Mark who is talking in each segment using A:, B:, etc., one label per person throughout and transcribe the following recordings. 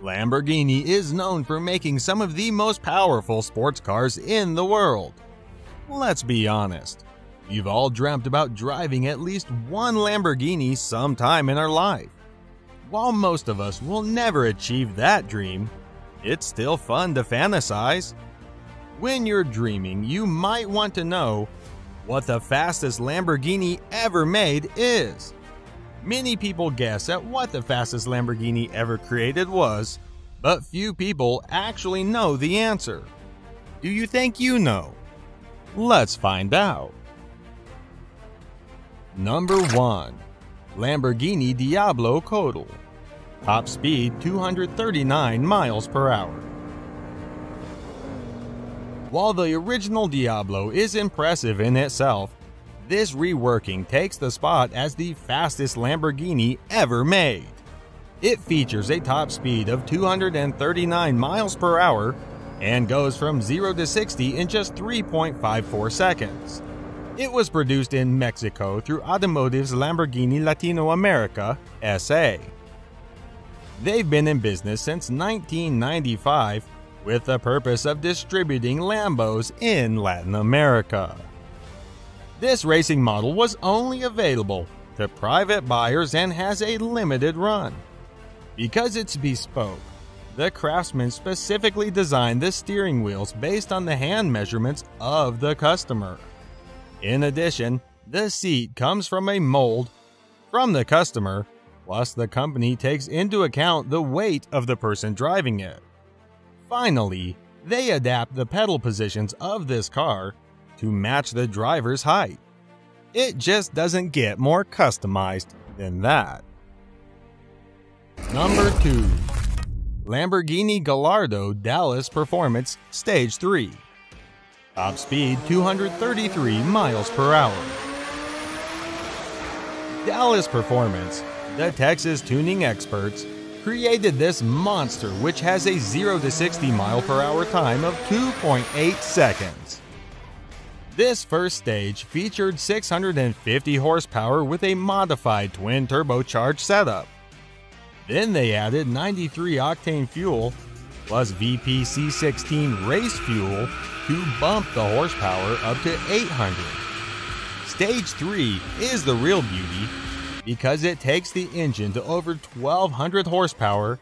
A: Lamborghini is known for making some of the most powerful sports cars in the world. Let's be honest, we've all dreamt about driving at least one Lamborghini sometime in our life. While most of us will never achieve that dream, it's still fun to fantasize. When you're dreaming, you might want to know what the fastest Lamborghini ever made is. Many people guess at what the fastest Lamborghini ever created was, but few people actually know the answer. Do you think you know? Let's find out. Number 1. Lamborghini Diablo Codal. Top speed 239 miles per hour. While the original Diablo is impressive in itself, this reworking takes the spot as the fastest Lamborghini ever made. It features a top speed of 239 miles per hour and goes from 0 to 60 in just 3.54 seconds. It was produced in Mexico through Automotive's Lamborghini Latino America, S.A. They've been in business since 1995 with the purpose of distributing Lambos in Latin America. This racing model was only available to private buyers and has a limited run. Because it's bespoke, the craftsman specifically designed the steering wheels based on the hand measurements of the customer. In addition, the seat comes from a mold from the customer, plus the company takes into account the weight of the person driving it. Finally, they adapt the pedal positions of this car to match the driver's height. It just doesn't get more customized than that. Number 2. Lamborghini Gallardo Dallas Performance Stage 3. Top speed 233 miles per hour. Dallas Performance, the Texas tuning experts, created this monster which has a 0 to 60 mile per hour time of 2.8 seconds. This first stage featured 650 horsepower with a modified twin turbocharged setup. Then they added 93 octane fuel plus VPC16 race fuel to bump the horsepower up to 800. Stage 3 is the real beauty because it takes the engine to over 1200 horsepower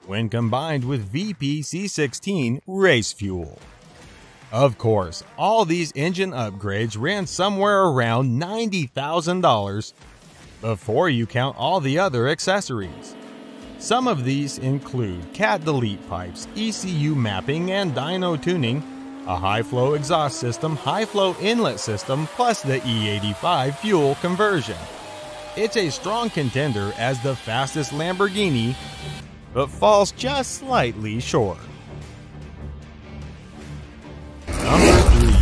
A: when combined with VPC16 race fuel. Of course, all these engine upgrades ran somewhere around $90,000 before you count all the other accessories. Some of these include cat delete pipes, ECU mapping and dyno tuning, a high-flow exhaust system, high-flow inlet system, plus the E85 fuel conversion. It's a strong contender as the fastest Lamborghini, but falls just slightly short. Number 3.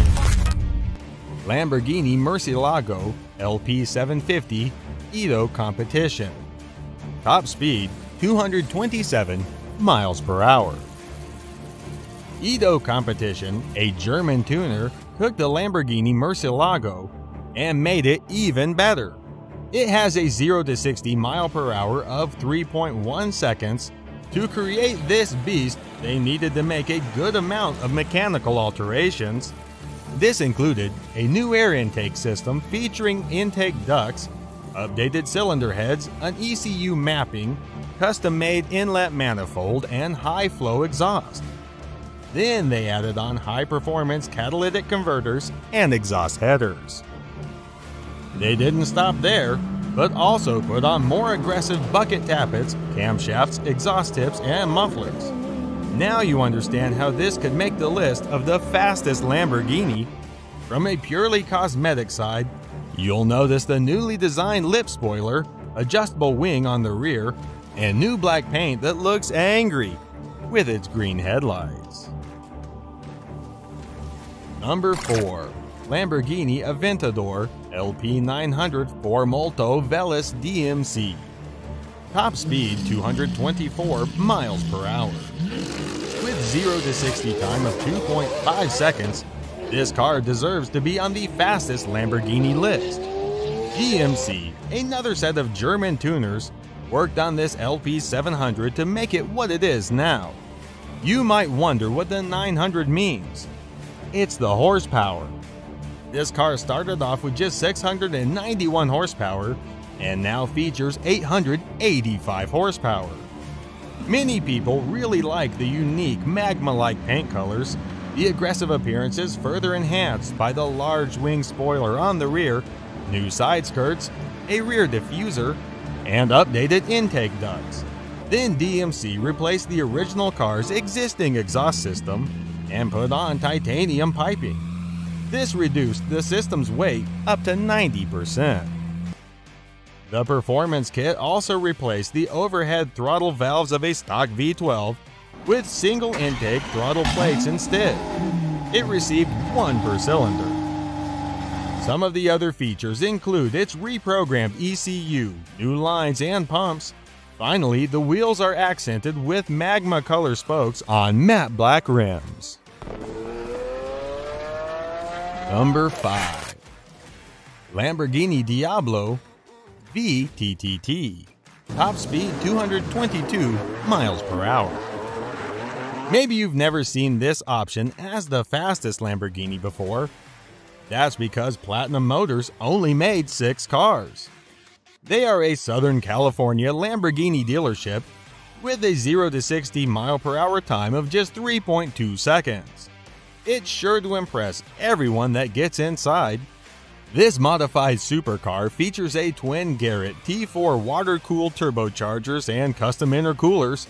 A: Lamborghini Murcielago LP750 Edo Competition. Top speed 227 miles per hour. Edo Competition, a German tuner, took the Lamborghini Murcielago and made it even better. It has a 0 to 60 mile per hour of 3.1 seconds. To create this beast, they needed to make a good amount of mechanical alterations. This included a new air intake system featuring intake ducts, updated cylinder heads, an ECU mapping, custom-made inlet manifold, and high-flow exhaust. Then they added on high-performance catalytic converters and exhaust headers. They didn't stop there, but also put on more aggressive bucket tappets, camshafts, exhaust tips, and mufflers. Now you understand how this could make the list of the fastest Lamborghini. From a purely cosmetic side, you'll notice the newly designed lip spoiler, adjustable wing on the rear, and new black paint that looks angry with its green headlights. Number 4. Lamborghini Aventador LP900 4Molto Velis DMC. Top speed 224 miles per hour. With 0 to 60 time of 2.5 seconds, this car deserves to be on the fastest Lamborghini list. DMC, another set of German tuners, worked on this LP700 to make it what it is now. You might wonder what the 900 means. It's the horsepower. This car started off with just 691 horsepower and now features 885 horsepower. Many people really like the unique magma-like paint colors. The aggressive appearance is further enhanced by the large wing spoiler on the rear, new side skirts, a rear diffuser, and updated intake ducts. Then DMC replaced the original car's existing exhaust system and put on titanium piping. This reduced the system's weight up to 90%. The performance kit also replaced the overhead throttle valves of a stock V12 with single intake throttle plates instead. It received 1 per cylinder. Some of the other features include its reprogrammed ECU, new lines and pumps. Finally, the wheels are accented with magma color spokes on matte black rims. Number 5. Lamborghini Diablo VTTT. Top speed 222 miles per hour. Maybe you've never seen this option as the fastest Lamborghini before. That's because Platinum Motors only made 6 cars. They are a Southern California Lamborghini dealership with a 0 to 60 mile per hour time of just 3.2 seconds. It's sure to impress everyone that gets inside. This modified supercar features a twin Garrett T4 water-cooled turbochargers and custom intercoolers.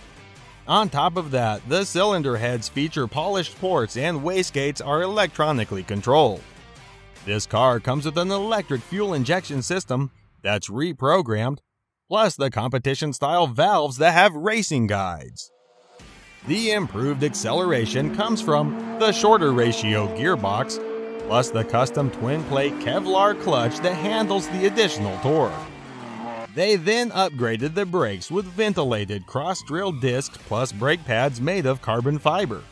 A: On top of that, the cylinder heads feature polished ports and wastegates are electronically controlled. This car comes with an electric fuel injection system that's reprogrammed, plus the competition-style valves that have racing guides. The improved acceleration comes from the shorter ratio gearbox, plus the custom twin-plate Kevlar clutch that handles the additional torque. They then upgraded the brakes with ventilated cross-drilled discs plus brake pads made of carbon fiber.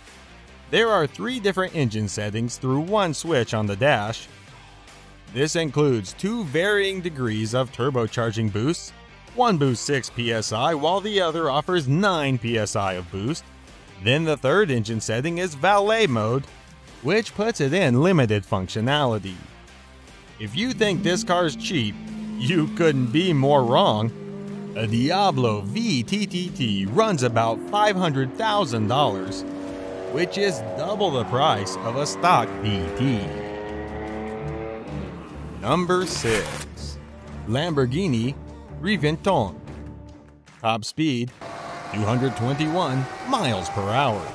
A: There are 3 different engine settings through 1 switch on the dash. This includes 2 varying degrees of turbocharging boosts. One boosts 6 psi while the other offers 9 psi of boost. Then the third engine setting is valet mode, which puts it in limited functionality. If you think this car's cheap, you couldn't be more wrong. A Diablo VTTT runs about $500,000, which is double the price of a stock VT. Number 6. Lamborghini Reventone. Top speed 221 miles per hour.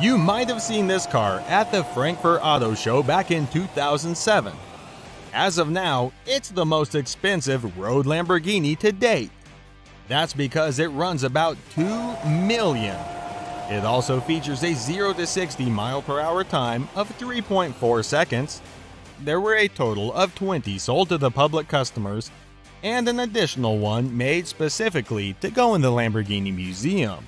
A: You might have seen this car at the Frankfurt Auto Show back in 2007. As of now, it's the most expensive road Lamborghini to date. That's because it runs about $2 million. It also features a 0 to 60 mile per hour time of 3.4 seconds. There were a total of 20 sold to the public customers, and an additional one made specifically to go in the Lamborghini Museum.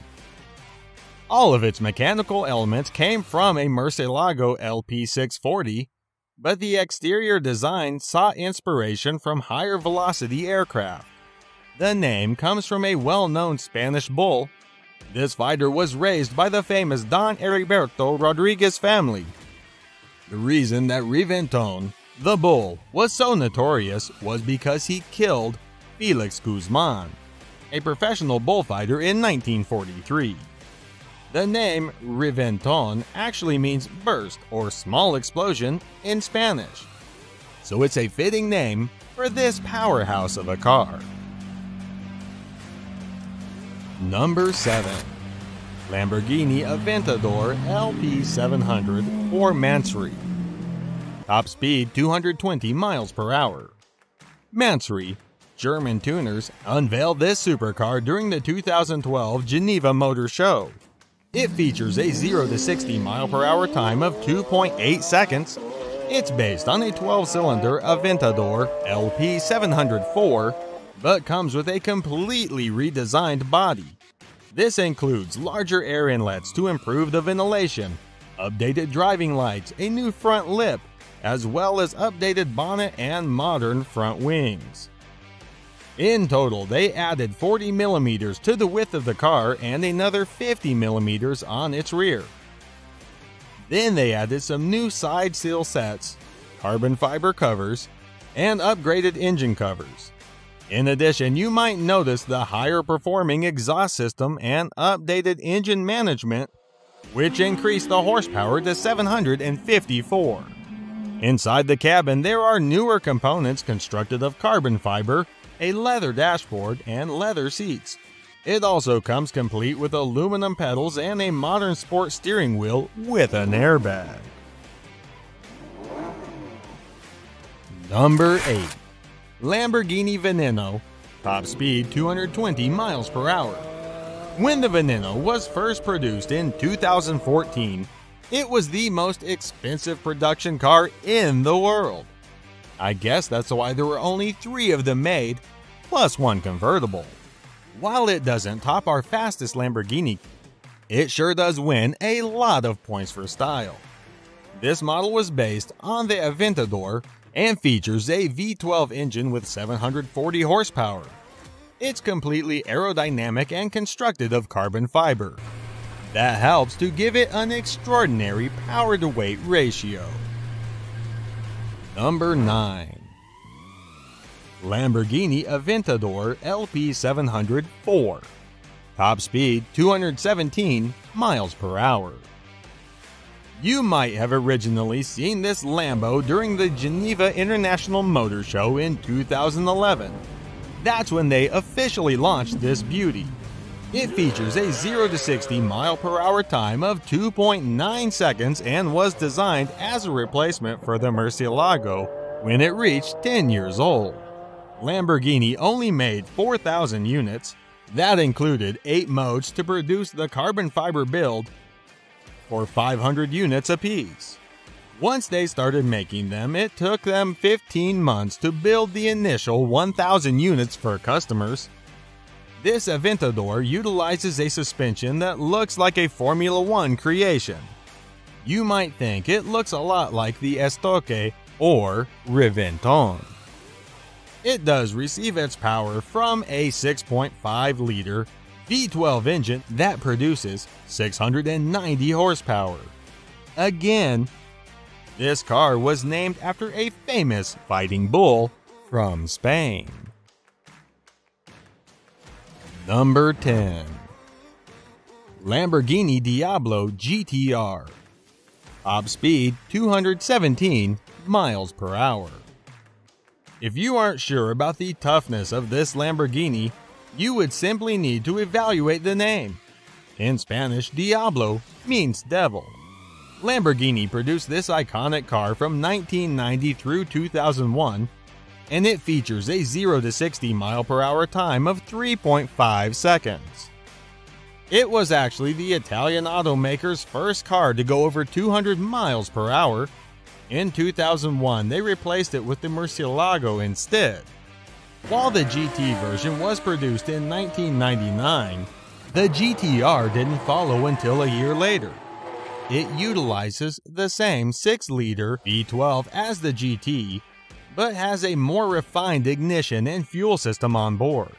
A: All of its mechanical elements came from a Murcielago LP640, but the exterior design sought inspiration from higher velocity aircraft. The name comes from a well-known Spanish bull. This fighter was raised by the famous Don Heriberto Rodriguez family. The reason that Reventone, the bull, was so notorious was because he killed Felix Guzman, a professional bullfighter in 1943. The name Reventone actually means burst or small explosion in Spanish, so it's a fitting name for this powerhouse of a car. Number 7. Lamborghini Aventador LP700 or Mansory. Top speed 220 miles per hour. Mansory, German tuners, unveiled this supercar during the 2012 Geneva Motor Show. It features a 0 to 60 mile per hour time of 2.8 seconds. It's based on a 12-cylinder Aventador LP704, but comes with a completely redesigned body. This includes larger air inlets to improve the ventilation, updated driving lights, a new front lip, as well as updated bonnet and modern front wings. In total, they added 40 millimeters to the width of the car and another 50 millimeters on its rear. Then they added some new side sill sets, carbon fiber covers, and upgraded engine covers. In addition, you might notice the higher performing exhaust system and updated engine management, which increased the horsepower to 754. Inside the cabin, there are newer components constructed of carbon fiber, a leather dashboard, and leather seats. It also comes complete with aluminum pedals and a modern sport steering wheel with an airbag. Number 8. Lamborghini Veneno, top speed 220 miles per hour. When the Veneno was first produced in 2014, it was the most expensive production car in the world. I guess that's why there were only 3 of them made, plus one convertible. While it doesn't top our fastest Lamborghini, it sure does win a lot of points for style. This model was based on the Aventador and features a V12 engine with 740 horsepower. It's completely aerodynamic and constructed of carbon fiber. That helps to give it an extraordinary power-to-weight ratio. Number 9. Lamborghini Aventador LP700-4. Top speed 217 miles per hour. You might have originally seen this Lambo during the Geneva International Motor Show in 2011. That's when they officially launched this beauty. It features a 0 to 60 mile per hour time of 2.9 seconds and was designed as a replacement for the Murcielago when it reached 10 years old. Lamborghini only made 4,000 units. That included 8 modes to produce the carbon fiber build for 500 units apiece. Once they started making them, it took them 15 months to build the initial 1,000 units for customers. This Aventador utilizes a suspension that looks like a Formula 1 creation. You might think it looks a lot like the Estoque or Reventon. It does receive its power from a 6.5-liter V12 engine that produces 690 horsepower. Again, this car was named after a famous fighting bull from Spain. Number 10. Lamborghini Diablo GTR. Top speed 217 miles per hour. If you aren't sure about the toughness of this Lamborghini, you would simply need to evaluate the name. In Spanish, Diablo means devil. Lamborghini produced this iconic car from 1990 through 2001, and it features a 0 to 60 mile per hour time of 3.5 seconds. It was actually the Italian automaker's first car to go over 200 miles per hour. In 2001, they replaced it with the Murcielago instead. While the GT version was produced in 1999, the GTR didn't follow until a year later. It utilizes the same 6-liter V12 as the GT, but has a more refined ignition and fuel system on board.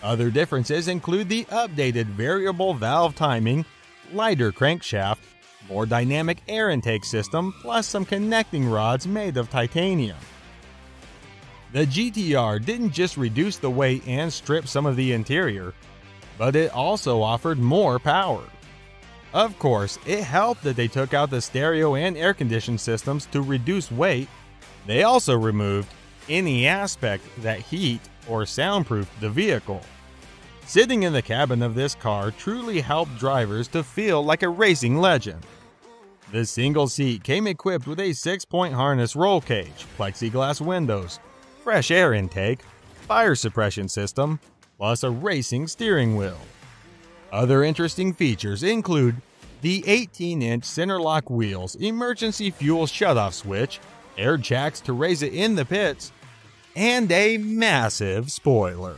A: Other differences include the updated variable valve timing, lighter crankshaft, more dynamic air intake system, plus some connecting rods made of titanium. The GTR didn't just reduce the weight and strip some of the interior, but it also offered more power. Of course, it helped that they took out the stereo and air conditioning systems to reduce weight. They also removed any aspect that heat or soundproofed the vehicle. Sitting in the cabin of this car truly helped drivers to feel like a racing legend. The single seat came equipped with a 6-point harness roll cage, plexiglass windows, fresh air intake, fire suppression system, plus a racing steering wheel. Other interesting features include the 18-inch center lock wheels, emergency fuel shutoff switch, air jacks to raise it in the pits, and a massive spoiler.